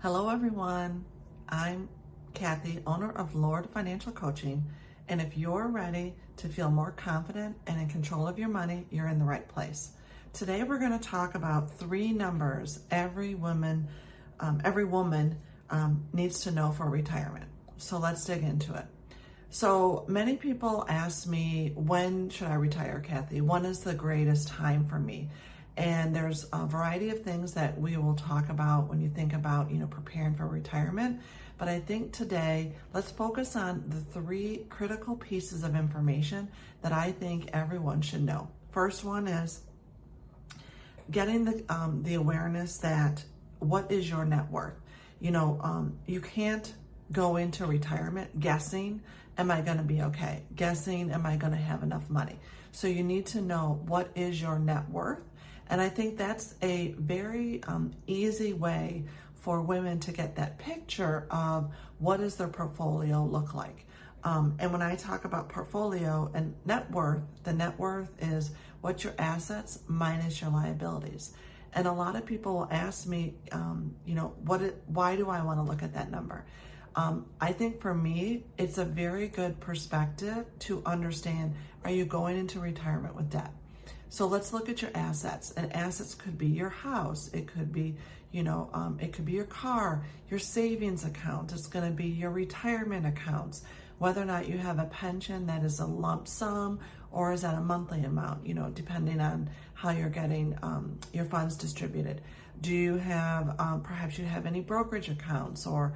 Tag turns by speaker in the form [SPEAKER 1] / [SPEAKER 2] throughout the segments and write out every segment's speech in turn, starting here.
[SPEAKER 1] Hello, everyone. I'm Kathy, owner of Lord Financial Coaching. And if you're ready to feel more confident and in control of your money, you're in the right place. Today, we're going to talk about 3 numbers every woman needs to know for retirement. So let's dig into it. So many people ask me, when should I retire, Kathy? When is the greatest time for me? And there's a variety of things that we will talk about when you think about, preparing for retirement. But I think today, let's focus on the 3 critical pieces of information that I think everyone should know. First one is getting the awareness that what is your net worth? You can't go into retirement guessing, am I going to be okay? Guessing, am I going to have enough money? So you need to know what is your net worth. And I think that's a very easy way for women to get that picture of what does their portfolio look like. And when I talk about portfolio and net worth, the net worth is what's your assets minus your liabilities. And a lot of people will ask me, why do I want to look at that number? I think for me, it's a very good perspective to understand, are you going into retirement with debt? So let's look at your assets. And assets could be your house. It could be, it could be your car, your savings account. It's going to be your retirement accounts. Whether or not you have a pension that is a lump sum or is that a monthly amount, depending on how you're getting your funds distributed. Do you have, perhaps you have any brokerage accounts or,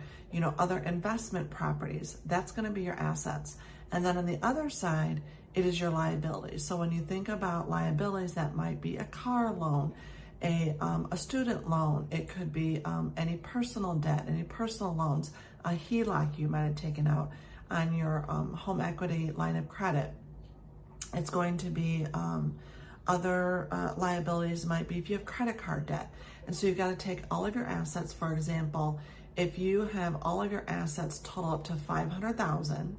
[SPEAKER 1] other investment properties? That's going to be your assets. And then on the other side, it is your liabilities. So when you think about liabilities, that might be a car loan, a student loan. It could be any personal debt, any personal loans, a HELOC you might have taken out on your home equity line of credit. It's going to be other liabilities might be if you have credit card debt. And so you've got to take all of your assets. For example, if you have all of your assets total up to $500,000,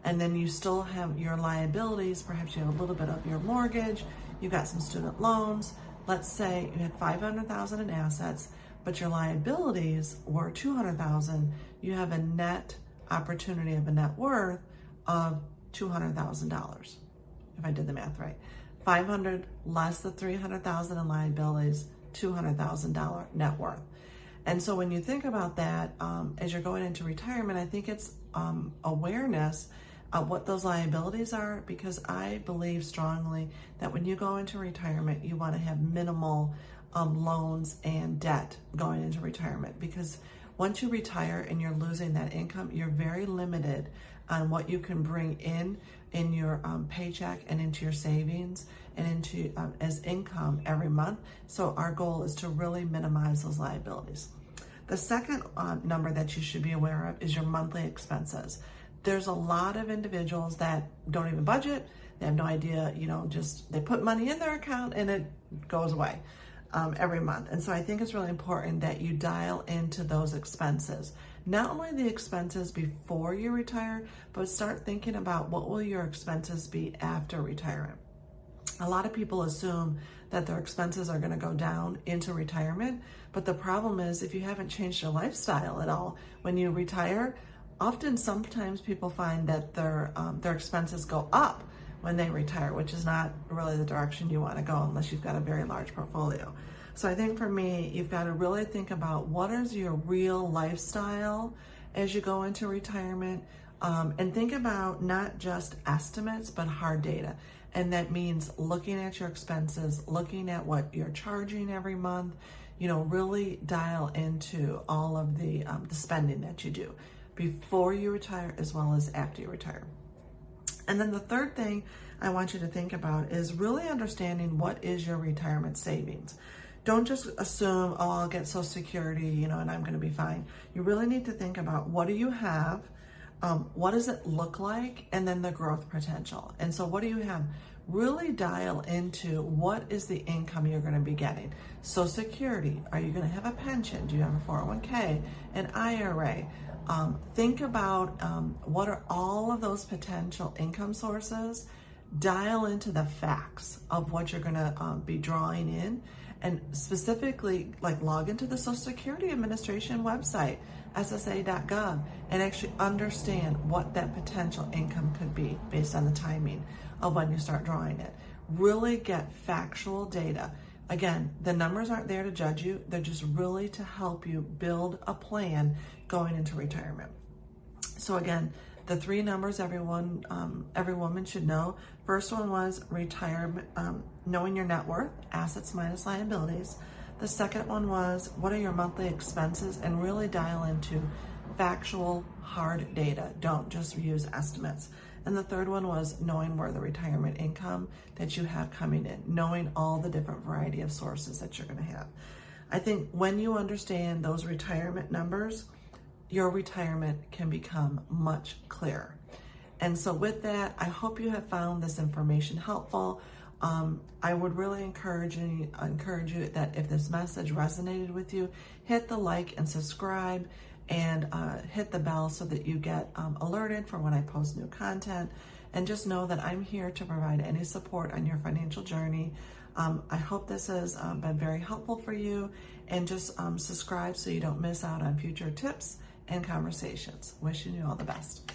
[SPEAKER 1] and then you still have your liabilities, perhaps you have a little bit of your mortgage, you've got some student loans. Let's say you had $500,000 in assets, but your liabilities were $200,000. You have a net opportunity of a net worth of $200,000, if I did the math right. 500 less the 300,000 in liabilities, $200,000 net worth. And so when you think about that, as you're going into retirement, I think it's awareness of what those liabilities are, because I believe strongly that when you go into retirement, you want to have minimal loans and debt going into retirement, because once you retire and you're losing that income, you're very limited on what you can bring in your paycheck and into your savings and into as income every month. So our goal is to really minimize those liabilities. The second number that you should be aware of is your monthly expenses. There's a lot of individuals that don't even budget. They have no idea, just they put money in their account and it goes away every month. And so I think it's really important that you dial into those expenses. Not only the expenses before you retire, but start thinking about what will your expenses be after retirement. A lot of people assume that their expenses are going to go down into retirement, but the problem is if you haven't changed your lifestyle at all, when you retire, sometimes people find that their expenses go up when they retire, which is not really the direction you want to go unless you've got a very large portfolio. So I think for me, you've got to really think about what is your real lifestyle as you go into retirement, and think about not just estimates, but hard data. And that means looking at your expenses, looking at what you're charging every month, really dial into all of the spending that you do before you retire as well as after you retire. And then the third thing I want you to think about is really understanding what is your retirement savings. Don't just assume, I'll get Social Security, and I'm going to be fine. You really need to think about what do you have, what does it look like, and then the growth potential. And so what do you have? Really dial into what is the income you're going to be getting. Social Security, are you going to have a pension? Do you have a 401k, an IRA? Think about what are all of those potential income sources. Dial into the facts of what you're going to be drawing in, and specifically like log into the Social Security Administration website, ssa.gov, and actually understand what that potential income could be based on the timing of when you start drawing it. Really get factual data. Again, the numbers aren't there to judge you. They're just really to help you build a plan going into retirement. So again, the 3 numbers every woman should know. First one was retirement, knowing your net worth, assets minus liabilities. The second one was what are your monthly expenses, and really dial into factual, hard data. Don't just use estimates. And the third one was knowing where the retirement income that you have coming in, knowing all the different variety of sources that you're going to have. I think when you understand those retirement numbers, your retirement can become much clearer. And so with that, I hope you have found this information helpful. I would really encourage you that if this message resonated with you, hit the like and subscribe, and hit the bell so that you get alerted for when I post new content. And just know that I'm here to provide any support on your financial journey. I hope this has been very helpful for you, and just subscribe so you don't miss out on future tips and conversations. Wishing you all the best.